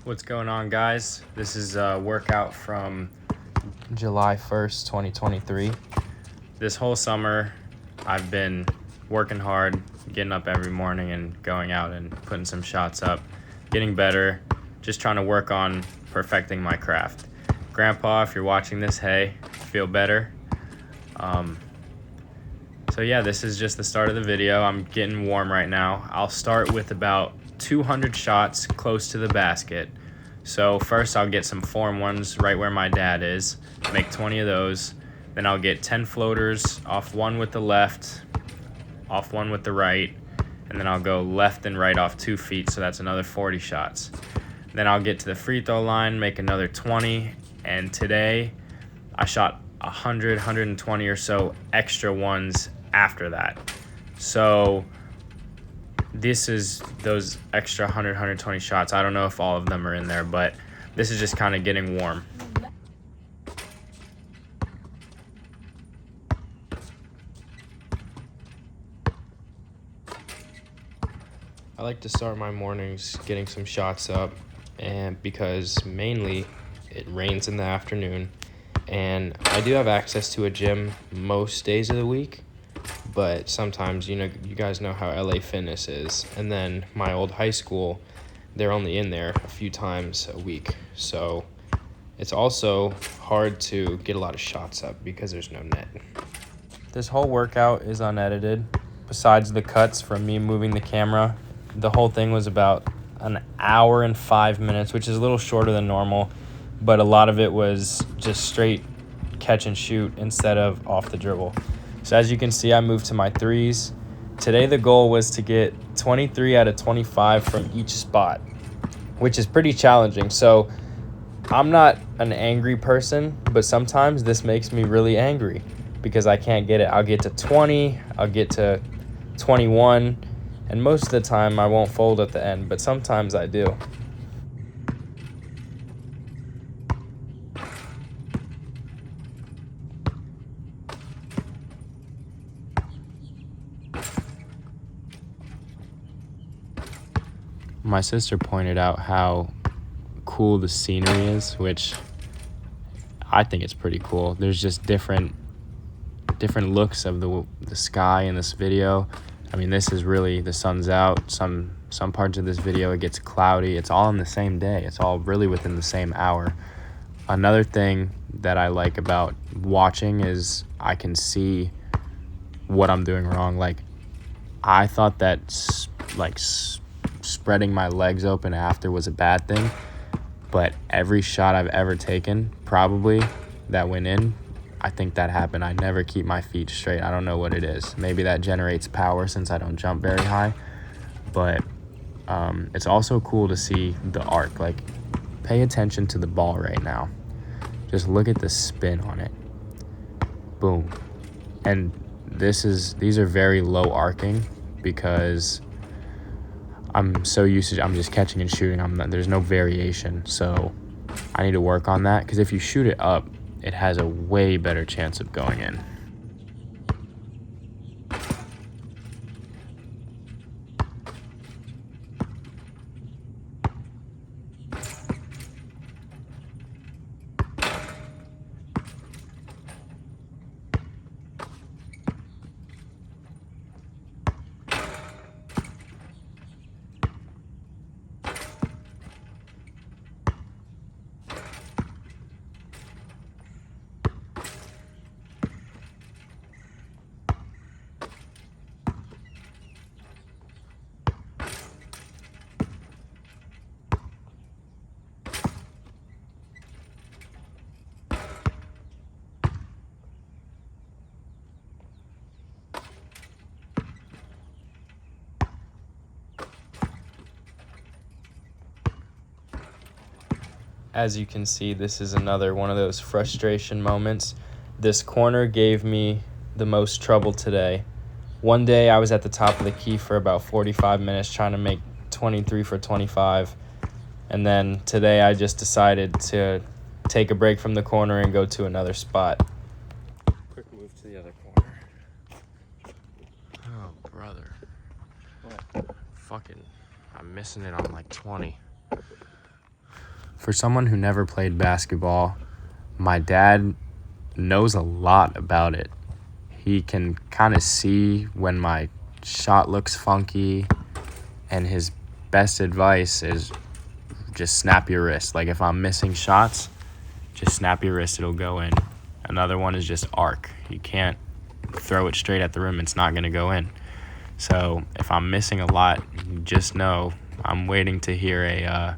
What's going on, guys? This is a workout from July 1st, 2023. This whole summer, I've been working hard, getting up every morning and going out and putting some shots up, getting better, just trying to work on perfecting my craft. Grandpa, if you're watching this, hey, feel better. So yeah, this is just the start of the video. I'm getting warm right now. I'll start with about 200 shots close to the basket. So first I'll get some form ones right where my dad is, make 20 of those. Then I'll get 10 floaters, off one with the left, off one with the right, and then I'll go left and right off 2 feet, so that's another 40 shots. Then I'll get to the free throw line, make another 20, and today I shot 100, 120 or so extra ones after that. So this is those extra 100, 120 shots. I don't know if all of them are in there, but this is just kind of getting warm. I like to start my mornings getting some shots up, and because mainly it rains in the afternoon, and I do have access to a gym most days of the week, but sometimes, you guys know how LA Fitness is, and then my old high school, they're only in there a few times a week, so it's also hard to get a lot of shots up because there's no net. This whole workout is unedited. Besides the cuts from me moving the camera, the whole thing was about an hour and 5 minutes, which is a little shorter than normal, but a lot of it was just straight catch and shoot instead of off the dribble. So as you can see, I moved to my threes. Today the goal was to get 23 out of 25 from each spot, which is pretty challenging. So I'm not an angry person, but sometimes this makes me really angry because I can't get it. I'll get to 20, I'll get to 21, and most of the time I won't fold at the end, but sometimes I do. My sister pointed out how cool the scenery is, which I think it's pretty cool. There's just different looks of the sky in this video. I mean, this is really, the sun's out. Some parts of this video it gets cloudy. It's all in the same day. It's all really within the same hour. Another thing that I like about watching is I can see what I'm doing wrong. Like, I thought that spreading my legs open after was a bad thing, but every shot I've ever taken, probably, that went in, I think that happened. I never keep my feet straight. I don't know what it is. Maybe that generates power since I don't jump very high, but it's also cool to see the arc. Like, pay attention to the ball right now. Just look at the spin on it. Boom. And these are very low arcing because I'm so used to, I'm just catching and shooting. There's no variation, so I need to work on that, because if you shoot it up, it has a way better chance of going in. As you can see, this is another one of those frustration moments. This corner gave me the most trouble today. One day I was at the top of the key for about 45 minutes trying to make 23 for 25. And then today I just decided to take a break from the corner and go to another spot. Quick move to the other corner. Oh, brother. What? Fucking, I'm missing it on like 20. For someone who never played basketball, my dad knows a lot about it. He can kind of see when my shot looks funky, and his best advice is just snap your wrist. Like if I'm missing shots, just snap your wrist, it'll go in. Another one is just arc. You can't throw it straight at the rim, it's not going to go in. So if I'm missing a lot, just know I'm waiting to hear a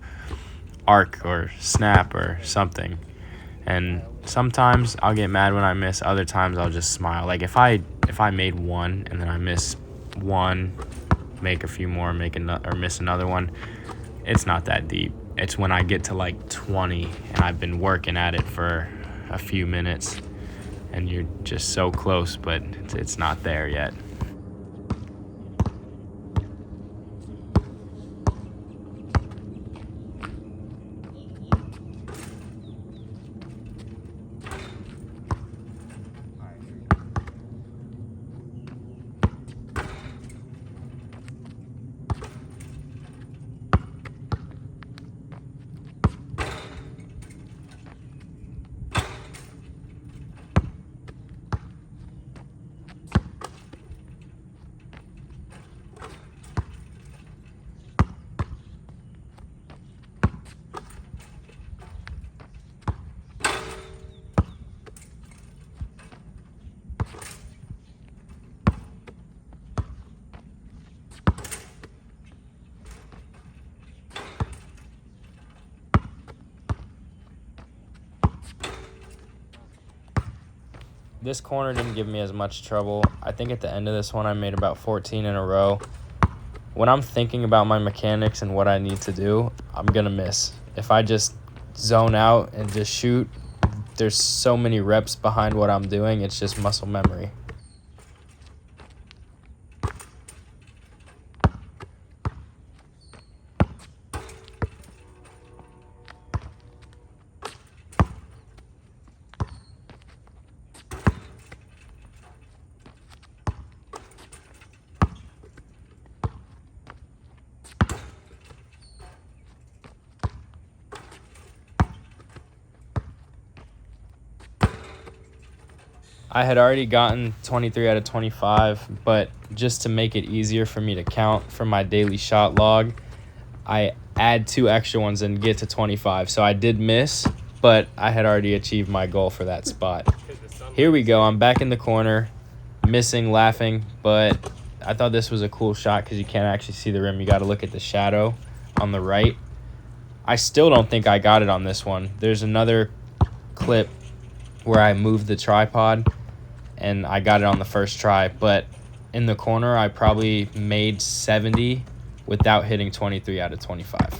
arc or snap or something. And sometimes I'll get mad when I miss, other times I'll just smile. Like if I made one and then I miss one, make a few more, miss another one, it's not that deep. It's when I get to like 20 and I've been working at it for a few minutes and you're just so close, but it's not there yet. This corner didn't give me as much trouble. I think at the end of this one, I made about 14 in a row. When I'm thinking about my mechanics and what I need to do, I'm going to miss. If I just zone out and just shoot, there's so many reps behind what I'm doing. It's just muscle memory. I had already gotten 23 out of 25, but just to make it easier for me to count for my daily shot log, I add 2 extra ones and get to 25. So I did miss, but I had already achieved my goal for that spot. Here we go. I'm back in the corner, missing, laughing, but I thought this was a cool shot because you can't actually see the rim. You got to look at the shadow on the right. I still don't think I got it on this one. There's another clip where I moved the tripod and I got it on the first try, but in the corner I probably made 70 without hitting 23 out of 25.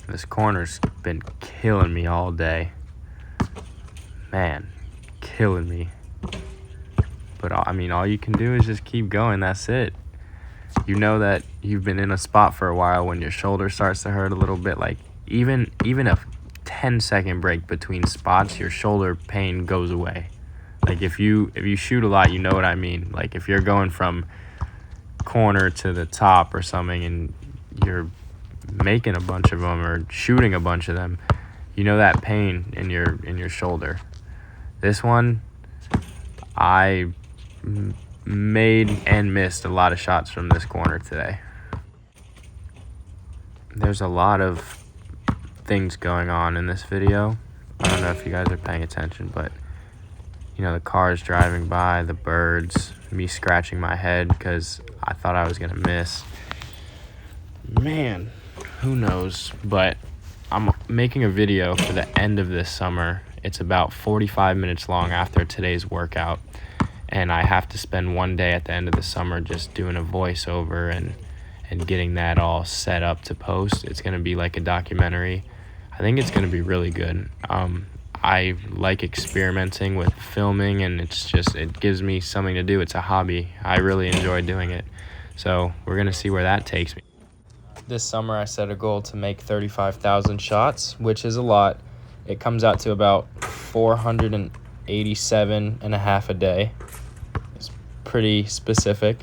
This corner's been killing me all day. Man, killing me. But I mean, all you can do is just keep going. That's it. You know that you've been in a spot for a while when your shoulder starts to hurt a little bit. Like even a 10-second break between spots, your shoulder pain goes away. Like if you shoot a lot, you know what I mean. Like if you're going from corner to the top or something and you're making a bunch of them or shooting a bunch of them, you know that pain in your shoulder. This one, I made and missed a lot of shots from this corner today. There's a lot of things going on in this video. I don't know if you guys are paying attention, but you know, the cars driving by, the birds, me scratching my head because I thought I was gonna miss. Man, who knows? But I'm making a video for the end of this summer. It's about 45 minutes long after today's workout, and I have to spend one day at the end of the summer just doing a voiceover and getting that all set up to post. It's gonna be like a documentary. I think it's gonna be really good. I like experimenting with filming, and it gives me something to do. It's a hobby. I really enjoy doing it. So we're gonna see where that takes me. This summer I set a goal to make 35,000 shots, which is a lot. It comes out to about 487 and a half a day. It's pretty specific.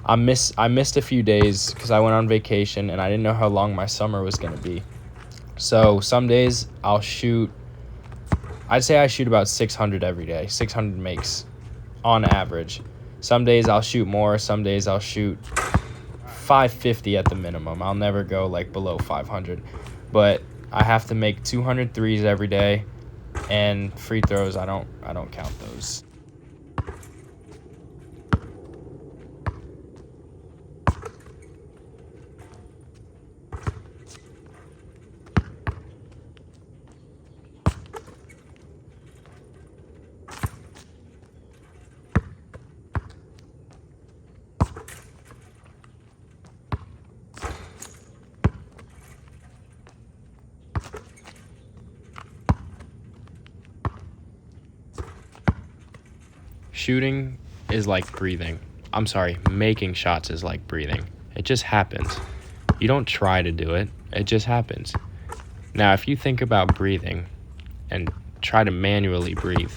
I missed a few days because I went on vacation and I didn't know how long my summer was gonna be. So some days I'd say I shoot about 600 every day. 600 makes on average. Some days I'll shoot more, some days I'll shoot 550 at the minimum. I'll never go like below 500. But I have to make 200 threes every day, and free throws, I don't count those. Shooting is like breathing. I'm sorry, making shots is like breathing. It just happens. You don't try to do it, it just happens. Now, if you think about breathing and try to manually breathe,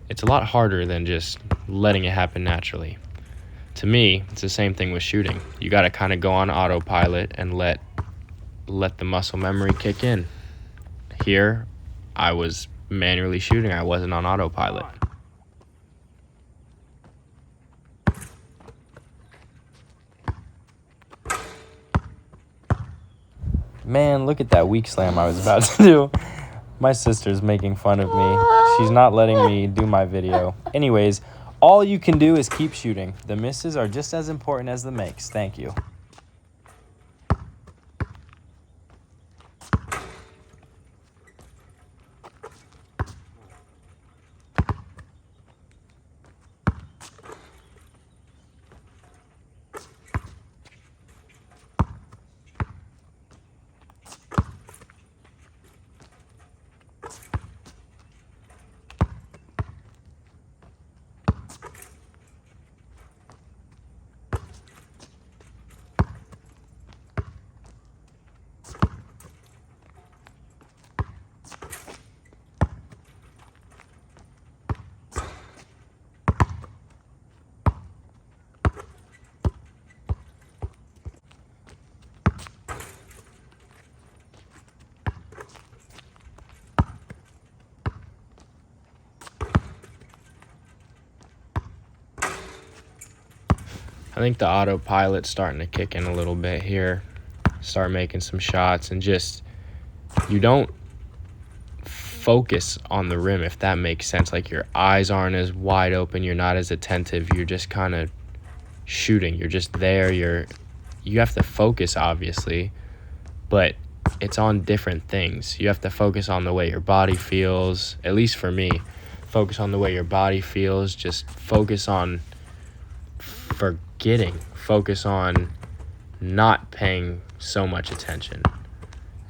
it's a lot harder than just letting it happen naturally. To me, it's the same thing with shooting. You got to kind of go on autopilot and let the muscle memory kick in. Here, I was manually shooting. I wasn't on autopilot. Man, look at that weak slam I was about to do. My sister's making fun of me. She's not letting me do my video. Anyways, all you can do is keep shooting. The misses are just as important as the makes. Thank you. I think the autopilot's starting to kick in a little bit here. Start making some shots, and just, you don't focus on the rim, if that makes sense. Like, your eyes aren't as wide open, you're not as attentive, you're just kind of shooting. You're just there. You have to focus, obviously, but it's on different things. You have to focus on the way your body feels, at least for me. Focus on the way your body feels. Just focus on forgetting. Focus on not paying so much attention.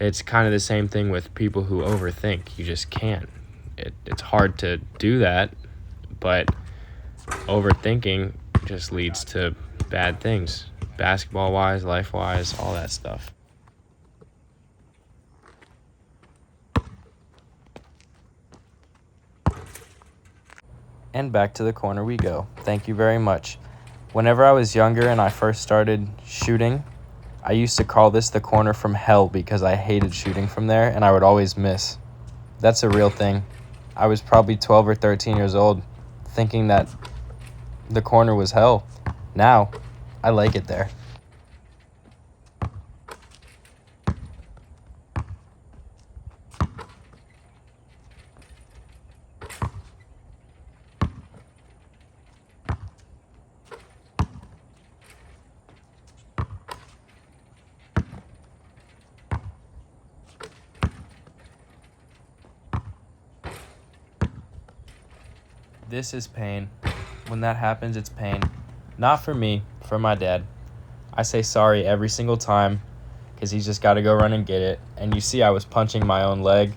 It's kind of the same thing with people who overthink. You just can't. It's hard to do that, but overthinking just leads to bad things. Basketball-wise, life-wise, all that stuff. And back to the corner we go. Thank you very much. Whenever I was younger and I first started shooting, I used to call this the corner from hell because I hated shooting from there and I would always miss. That's a real thing. I was probably 12 or 13 years old thinking that the corner was hell. Now, I like it there. This is pain. When that happens, it's pain. Not for me, for my dad. I say sorry every single time because he's just got to go run and get it. And you see I was punching my own leg.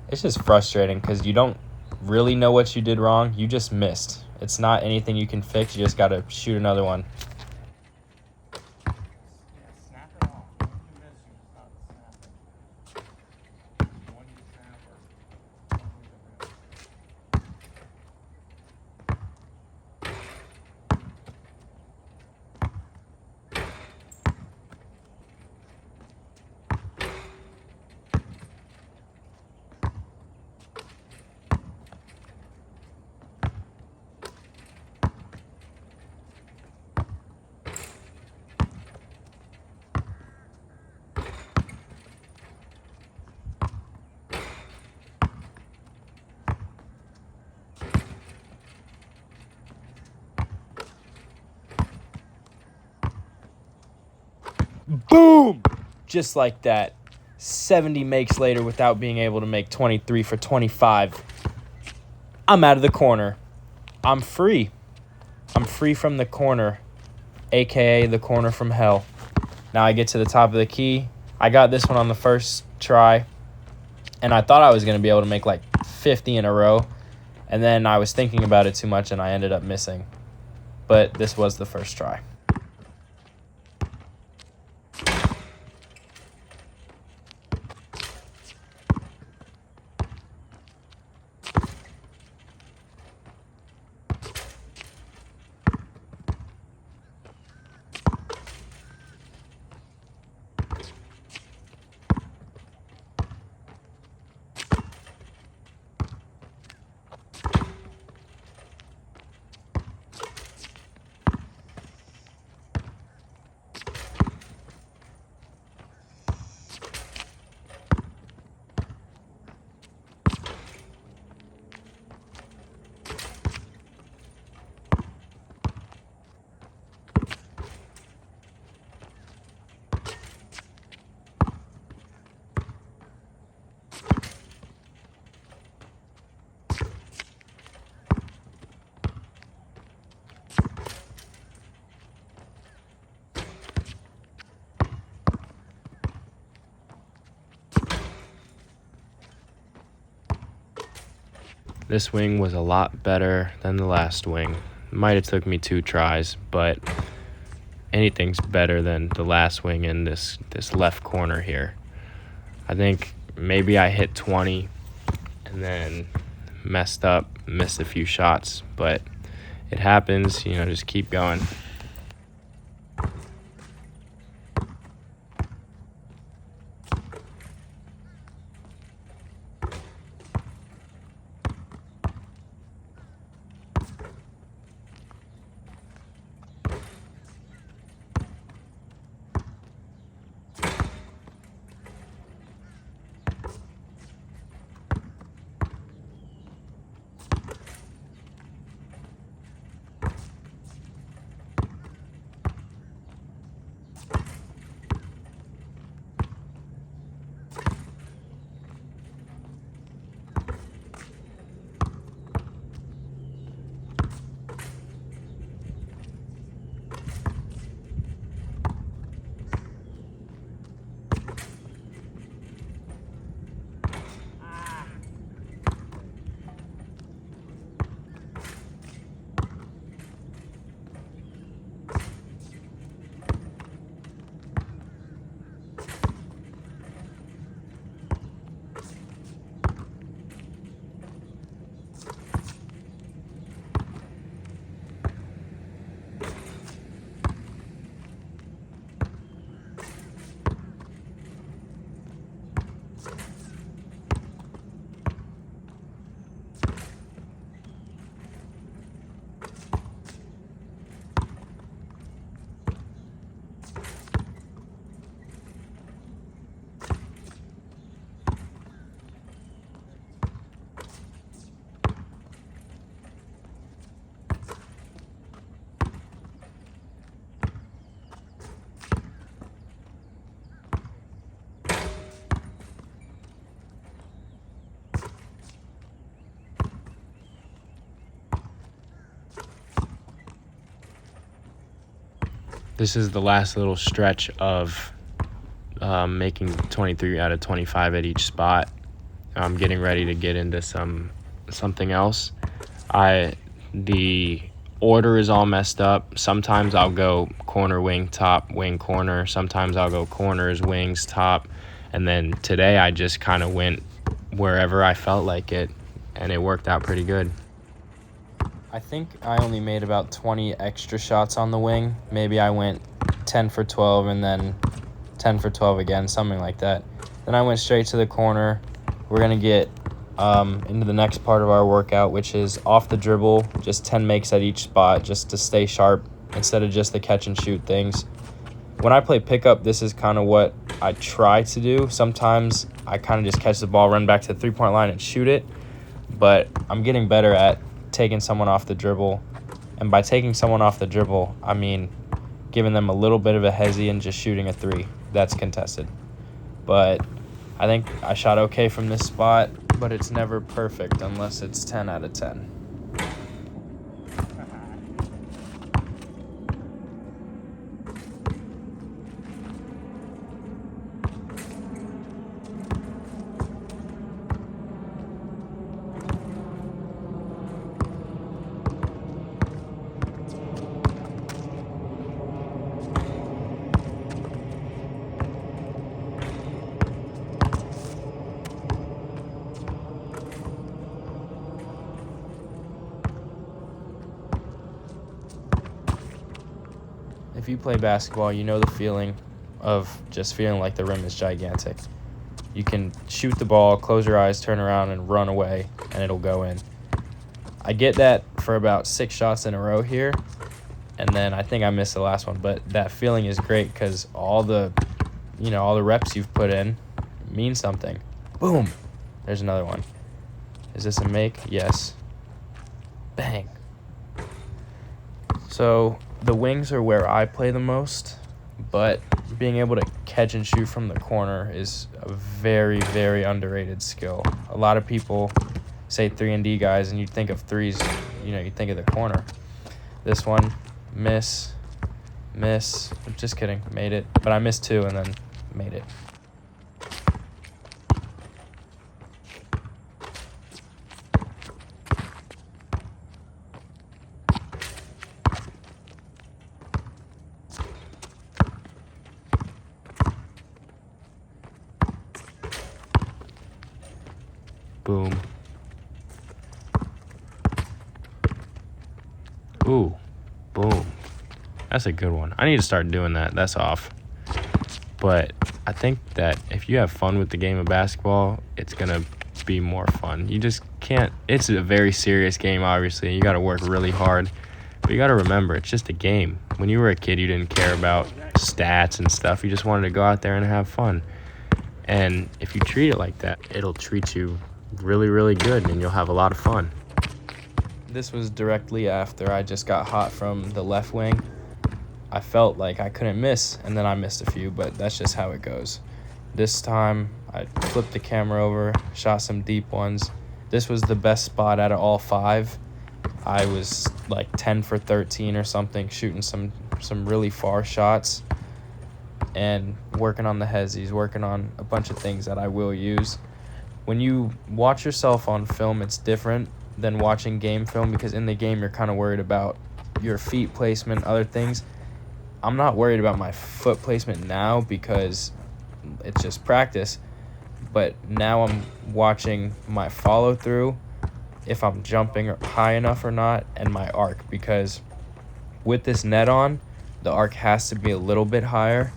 It's just frustrating because you don't really know what you did wrong. You just missed. It's not anything you can fix. You just got to shoot another one. Boom! Just like that. 70 makes later without being able to make 23 for 25. I'm out of the corner. I'm free. I'm free from the corner, a.k.a. the corner from hell. Now I get to the top of the key. I got this one on the first try, and I thought I was going to be able to make like 50 in a row, and then I was thinking about it too much, and I ended up missing. But this was the first try. This swing was a lot better than the last swing. Might have took me 2 tries, but anything's better than the last swing in this left corner here. I think maybe I hit 20 and then messed up, missed a few shots, but it happens, just keep going. This is the last little stretch of making 23 out of 25 at each spot. I'm getting ready to get into something else. The order is all messed up. Sometimes I'll go corner, wing, top, wing, corner. Sometimes I'll go corners, wings, top. And then today I just kind of went wherever I felt like it, and it worked out pretty good. I think I only made about 20 extra shots on the wing. Maybe I went 10 for 12 and then 10 for 12 again, something like that. Then I went straight to the corner. We're going to get into the next part of our workout, which is off the dribble, just 10 makes at each spot just to stay sharp instead of just the catch and shoot things. When I play pickup, this is kind of what I try to do. Sometimes I kind of just catch the ball, run back to the three-point line and shoot it, but I'm getting better at taking someone off the dribble. And by taking someone off the dribble, I mean giving them a little bit of a hezzy and just shooting a three that's contested. But I think I shot okay from this spot, but it's never perfect unless it's 10 out of 10. If you play basketball, you know the feeling of just feeling like the rim is gigantic. You can shoot the ball, close your eyes, turn around, and run away, and it'll go in. I get that for about 6 shots in a row here, and then I think I missed the last one, but that feeling is great because all the reps you've put in mean something. Boom! There's another one. Is this a make? Yes. Bang. So the wings are where I play the most, but being able to catch and shoot from the corner is a very, very underrated skill. A lot of people say 3-and-D guys, and you think of threes, you think of the corner. This one, miss. Just kidding, made it. But I missed 2 and then made it. Boom. Ooh, boom. That's a good one. I need to start doing that. That's off. But I think that if you have fun with the game of basketball, it's going to be more fun. You just can't. It's a very serious game, obviously. You got to work really hard. But you got to remember, it's just a game. When you were a kid, you didn't care about stats and stuff. You just wanted to go out there and have fun. And if you treat it like that, it'll treat you really, really good, and you'll have a lot of fun. This was directly after I just got hot from the left wing. I felt like I couldn't miss, and then I missed a few, but that's just how it goes. This time, I flipped the camera over, shot some deep ones. This was the best spot out of all 5. I was like 10 for 13 or something, shooting some really far shots and working on the hezzies, working on a bunch of things that I will use. When you watch yourself on film, it's different than watching game film, because in the game you're kind of worried about your feet placement, other things. I'm not worried about my foot placement now because it's just practice, but now I'm watching my follow through, if I'm jumping high enough or not, and my arc, because with this net on, the arc has to be a little bit higher.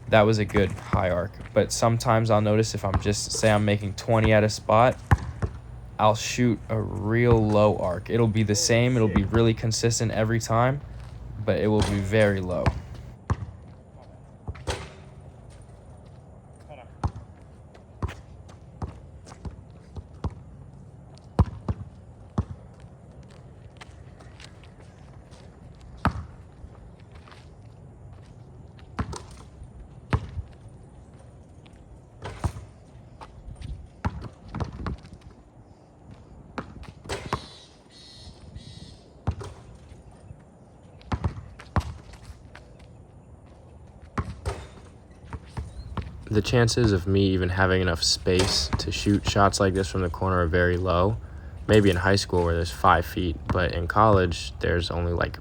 That was a good high arc, but sometimes I'll notice if I'm making 20 at a spot, I'll shoot a real low arc. It'll be the same, it'll be really consistent every time, but it will be very low. the chances of me even having enough space to shoot shots like this from the corner are very low. Maybe in high school where there's 5 feet, but in college there's only like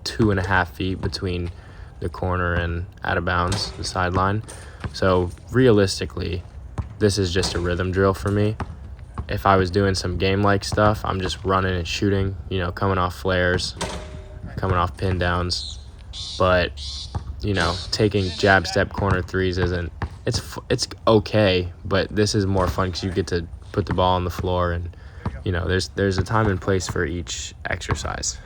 2.5 feet between the corner and out of bounds, the sideline. So realistically, this is just a rhythm drill for me. If I was doing some game-like stuff, I'm just running and shooting, coming off flares, coming off pin downs. But, taking jab step corner threes it's okay, but this is more fun because you get to put the ball on the floor and, there's a time and place for each exercise.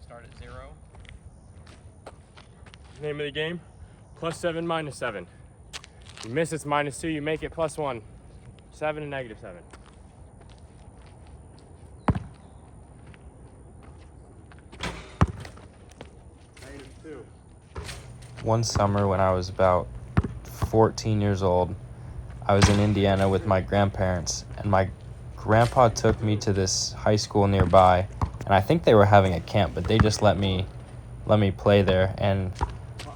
Start at 0. Name of the game, +7, -7. You miss, it's -2, you make it +1. 7 and -7. -2. One summer when I was about 14 years old, I was in Indiana with my grandparents, and my grandpa took me to this high school nearby, and I think they were having a camp, but they just let me play there, and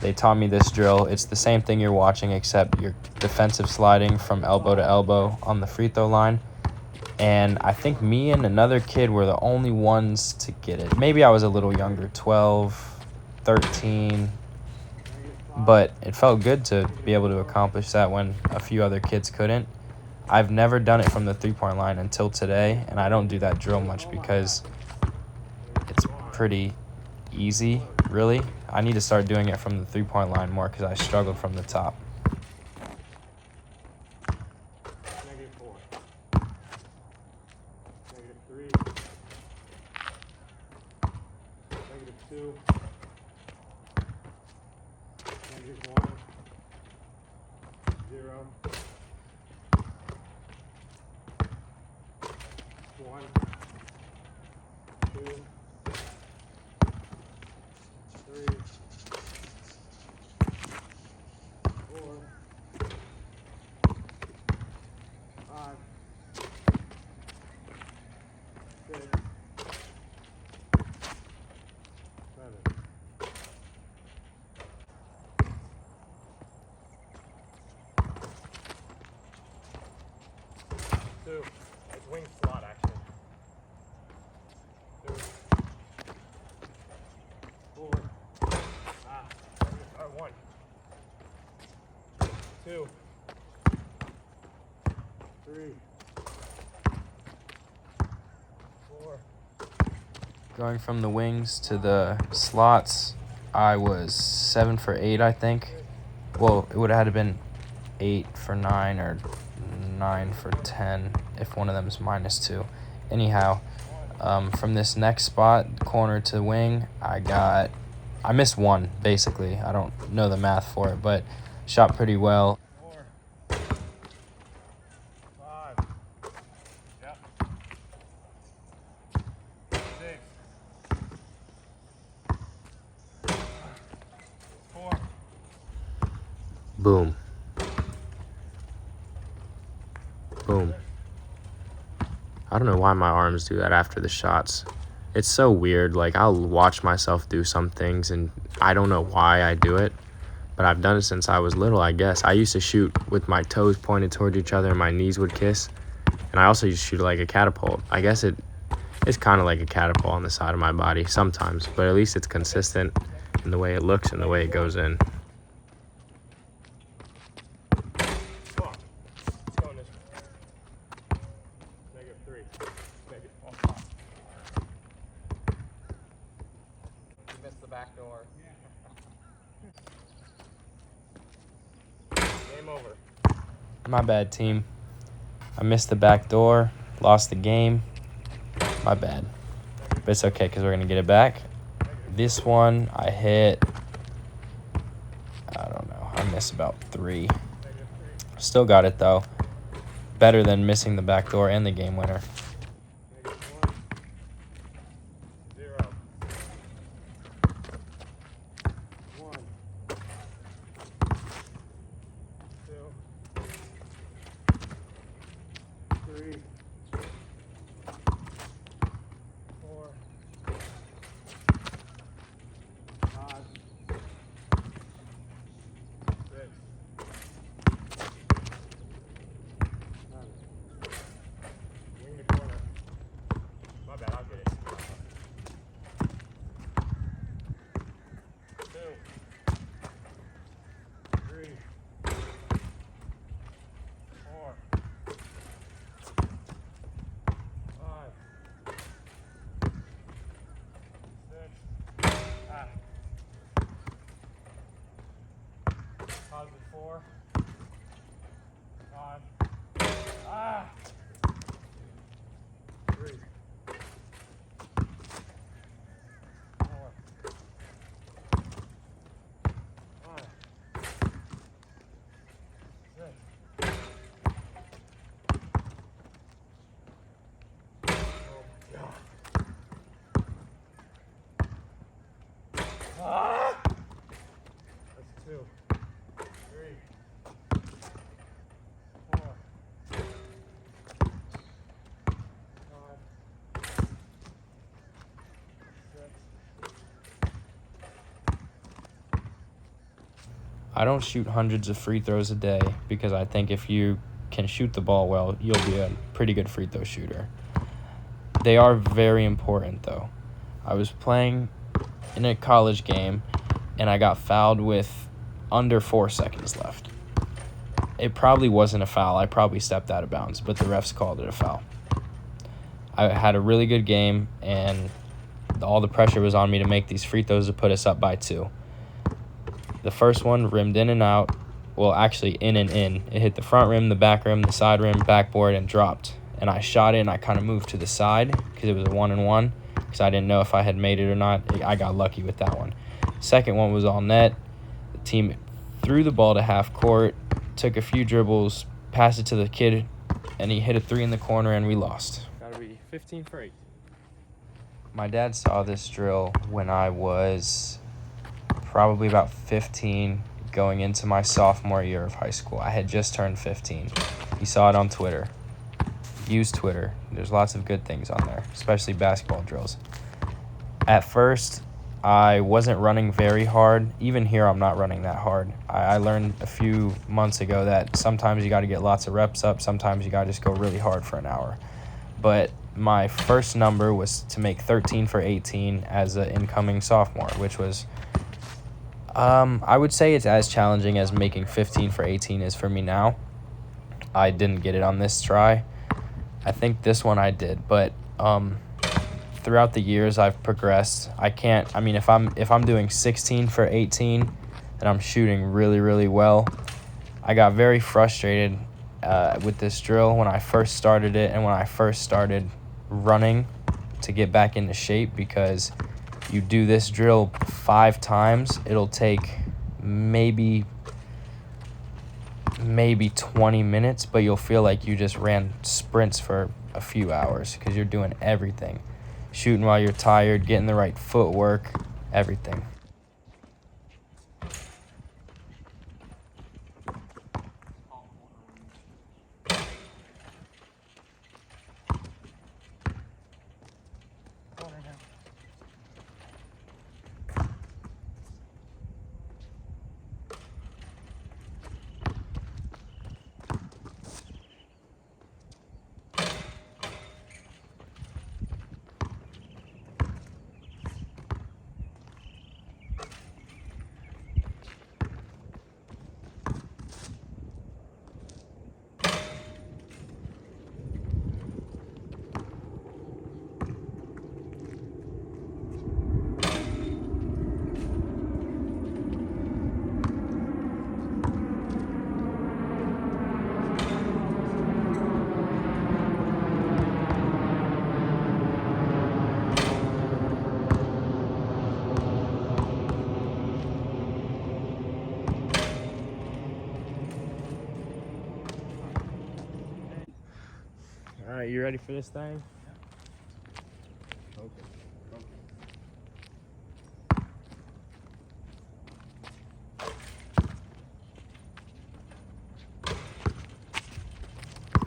they taught me this drill. It's the same thing you're watching, except you're defensive sliding from elbow to elbow on the free throw line. And I think me and another kid were the only ones to get it. Maybe I was a little younger, 12, 13, but it felt good to be able to accomplish that when a few other kids couldn't. I've never done it from the three-point line until today, and I don't do that drill much because it's pretty easy, really. I need to start doing it from the three-point line more because I struggled from the top. -4. -3. -2. -1. 0. 1. 2. 3. 4. 5. 6. 7. 2. It's wing slot actually. 2. 4. 1. 2. 3. 4. Going from the wings to the slots, I was 7 for 8, I think. Well, it would have had to been 8 for 9 or 9 for 10 if one of them is -2. Anyhow, from this next spot, corner to wing, I missed one, basically. I don't know the math for it, but shot pretty well. 4. 5. Yep. 6. 4. Boom. Boom. I don't know why my arms do that after the shots. It's so weird. Like, I'll watch myself do some things, and I don't know why I do it, but I've done it since I was little, I guess. I used to shoot with my toes pointed toward each other and my knees would kiss, and I also used to shoot like a catapult. I guess it's kind of like a catapult on the side of my body sometimes, but at least it's consistent in the way it looks and the way it goes in. Back door. Game over. My bad, team. I missed the back door, lost the game. My bad. but it's okay because we're going to get it back. This one I hit, I don't know, I missed about 3. Still got it though. Better than missing the back door and the game winner. Positive 4, 5, 3, 4, 5, 6. Oh God. That's 2, 3, 4, 5, 6. I don't shoot hundreds of free throws a day because I think if you can shoot the ball well, you'll be a pretty good free throw shooter. They are very important though. I was playing in a college game and I got fouled with under 4 seconds left. It probably wasn't a foul. I probably stepped out of bounds, but the refs called it a foul. I had a really good game and all the pressure was on me to make these free throws to put us up by 2. The first one rimmed in and out. Well, actually in and in. It hit the front rim, the back rim, the side rim, backboard, and dropped. And I shot it, and I kind of moved to the side because it was a 1-and-1 because I didn't know if I had made it or not. I got lucky with that one. Second one was all net. The team threw the ball to half court, took a few dribbles, passed it to the kid, and he hit a 3 in the corner, and we lost. Gotta be 15 for 8. My dad saw this drill when I was probably about 15, going into my sophomore year of high school. I had just turned 15. He saw it on Twitter. Use Twitter. There's lots of good things on there, especially basketball drills. At first, I wasn't running very hard. Even here, I'm not running that hard. I learned a few months ago that sometimes you got to get lots of reps up. Sometimes you got to just go really hard for an hour. But my first number was to make 13 for 18 as an incoming sophomore, which was, I would say it's as challenging as making 15 for 18 is for me now. I didn't get it on this try. I think this one I did, but throughout the years I've progressed. If I'm doing 16 for 18 and I'm shooting really, really well, I got very frustrated with this drill when I first started it and when I first started running to get back into shape, because you do this drill 5 times, it'll take maybe 20 minutes, but you'll feel like you just ran sprints for a few hours because you're doing everything. Shooting while you're tired, getting the right footwork, everything. right, you ready for this thing?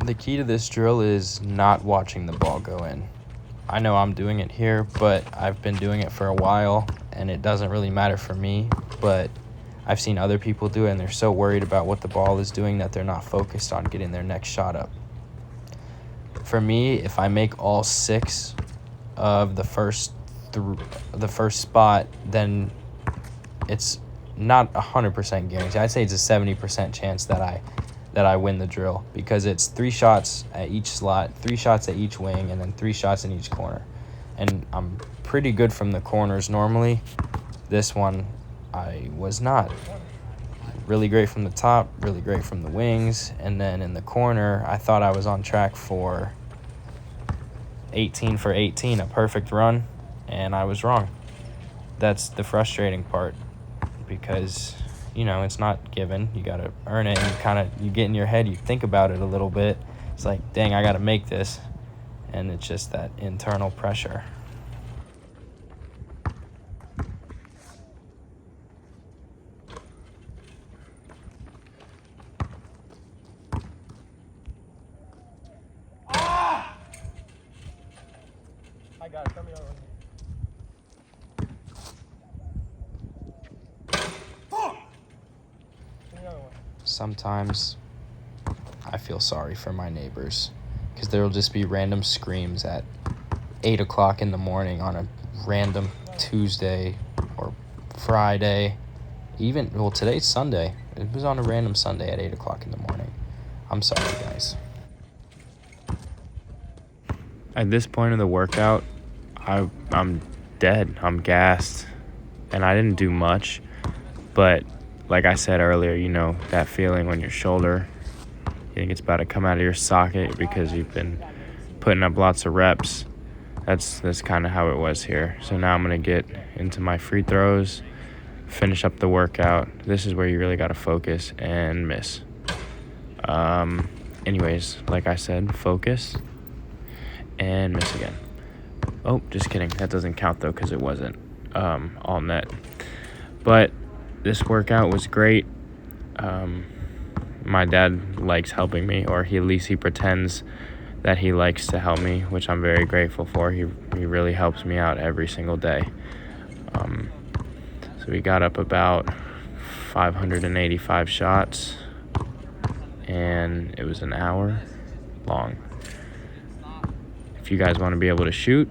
The key to this drill is not watching the ball go in. I know I'm doing it here, but I've been doing it for a while, and it doesn't really matter for me, but I've seen other people do it, and they're so worried about what the ball is doing that they're not focused on getting their next shot up. For me, if I make all 6 of the first spot, then it's not 100% guarantee. I'd say it's a 70% chance that I win the drill, because it's 3 shots at each slot, 3 shots at each wing, and then 3 shots in each corner. And I'm pretty good from the corners normally. This one, I was not. Really great from the top, really great from the wings, and then in the corner, I thought I was on track for 18 for 18, a perfect run, and I was wrong. That's the frustrating part, because you know, it's not given. You got to earn it, and you get in your head, you think about it a little bit. It's like, dang, I got to make this. And it's just that internal pressure. I got it. Tell me the other one. Sometimes I feel sorry for my neighbors, because there will just be random screams at 8 o'clock in the morning on a random Tuesday or Friday. Well, today's Sunday. It was on a random Sunday at 8 o'clock in the morning. I'm sorry, guys. At this point of the workout, I'm dead. I'm gassed. And I didn't do much, but like I said earlier, you know, that feeling when your shoulder, you think it's about to come out of your socket because you've been putting up lots of reps. That's kind of how it was here. So now I'm going to get into my free throws, finish up the workout. This is where you really got to focus and miss. Anyways, like I said, focus and miss again. Oh, just kidding. That doesn't count, though, because it wasn't all net. But this workout was great. My dad likes helping me, or at least he pretends that he likes to help me, which I'm very grateful for. He really helps me out every single day. So we got up about 585 shots, and it was an hour long. If you guys want to be able to shoot,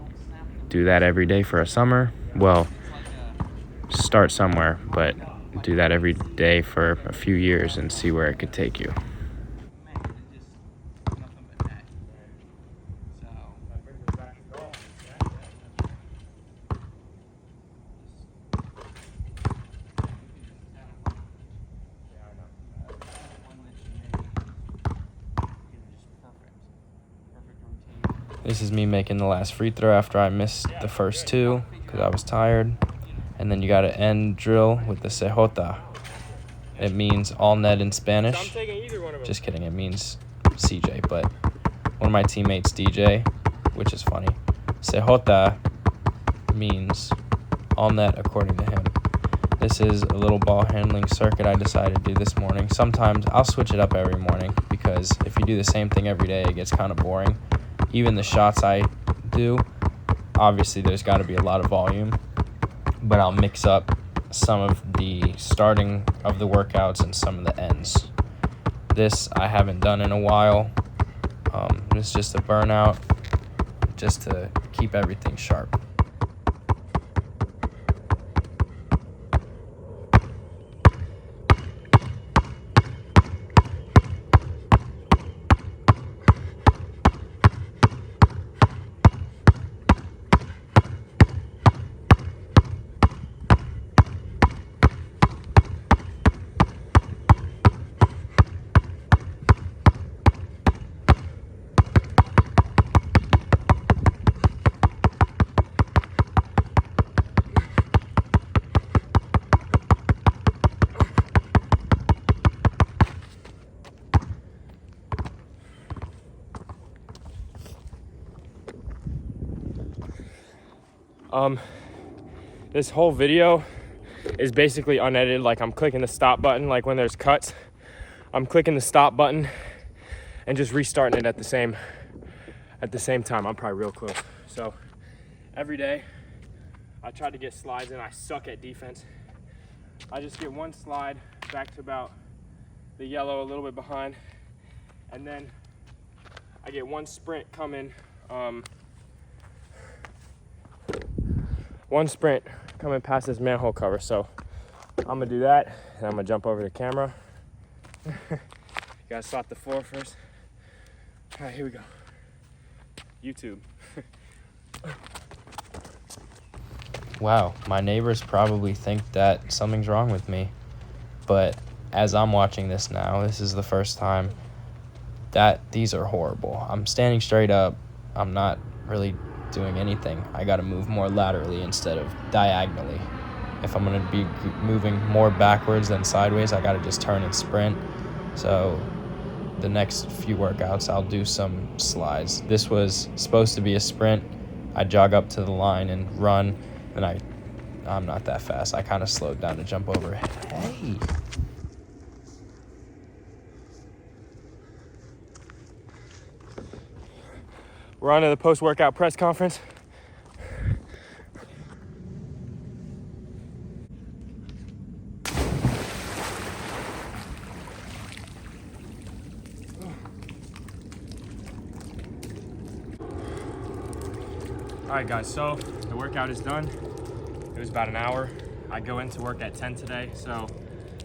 do that every day for a summer. Well, start somewhere, but do that every day for a few years and see where it could take you. This is me making the last free throw after I missed the first 2 because I was tired. And then you got to end drill with the cejota. It means all net in Spanish. I'm taking either one of them. Just kidding, it means CJ, but one of my teammates, DJ, which is funny. Cejota means all net according to him. This is a little ball handling circuit I decided to do this morning. Sometimes I'll switch it up every morning, because if you do the same thing every day, it gets kind of boring. Even the shots I do, obviously there's got to be a lot of volume, but I'll mix up some of the starting of the workouts and some of the ends. This I haven't done in a while. It's just a burnout, just to keep everything sharp. This whole video is basically unedited. Like, I'm clicking the stop button, like when there's cuts, I'm clicking the stop button and just restarting it at the same time. I'm probably real close. So every day I try to get slides in. I suck at defense. I just get one slide back to about the yellow, a little bit behind, and then I get one sprint coming past this manhole cover. So I'm gonna do that, and I'm gonna jump over the camera. Gotta slot the floor first. All right, here we go. YouTube. Wow, my neighbors probably think that something's wrong with me. But as I'm watching this now, this is the first time that these are horrible. I'm standing straight up. I'm not really doing anything. I got to move more laterally instead of diagonally. If I'm going to be moving more backwards than sideways, I got to just turn and sprint. So the next few workouts, I'll do some slides. This was supposed to be a sprint. I jog up to the line and run, and I'm not that fast. I kind of slowed down to jump over. Hey. We're on to the post-workout press conference. All right, guys, so the workout is done. It was about an hour. I go into work at 10 today, so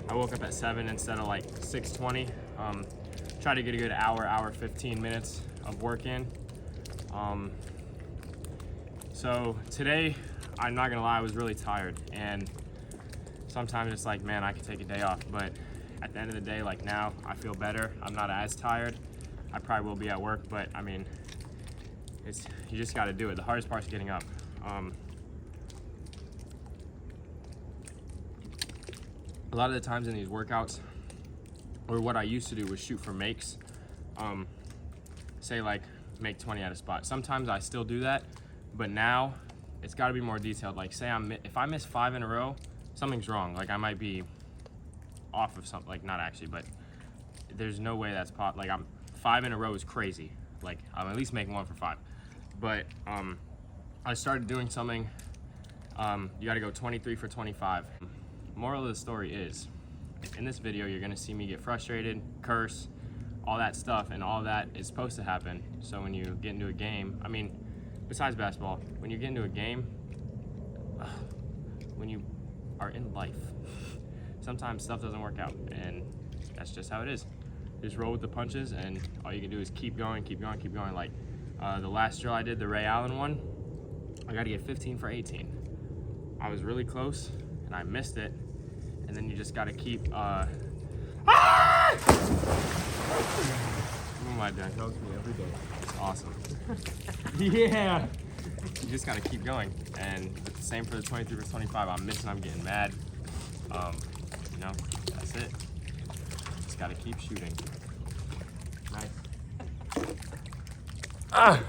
I woke up at 7 instead of like 6:20. Try to get a good hour 15 minutes of work in. So today, I'm not gonna lie, I was really tired, and sometimes it's like, man, I could take a day off, but at the end of the day, like now, I feel better. I'm not as tired. I probably will be at work, but I mean, you just got to do it. The hardest part's getting up. A lot of the times in these workouts, or what I used to do was shoot for makes. Say like make 20 at a spot. Sometimes I still do that, but now it's got to be more detailed. Like say if I miss 5 in a row, something's wrong. Like I might be off of something. Like not actually, but there's no way that's like 5 in a row is crazy. Like I'm at least making 1 for 5. But I started doing something. You got to go 23 for 25. Moral of the story is, in this video, you're gonna see me get frustrated, curse, all that stuff, and all that is supposed to happen. So when you get into a game, I mean, besides basketball, when you get into a game, when you are in life, sometimes stuff doesn't work out, and that's just how it is. Just roll with the punches, and all you can do is keep going. Like the last drill I did, the Ray Allen one, I got to get 15 for 18. I was really close, and I missed it. And then you just got to keep. What am I doing? That helps me every day. It's awesome. Yeah. You just got to keep going, and it's the same for the 23 for 25. I'm missing. I'm getting mad. You know, that's it. Just got to keep shooting. Nice.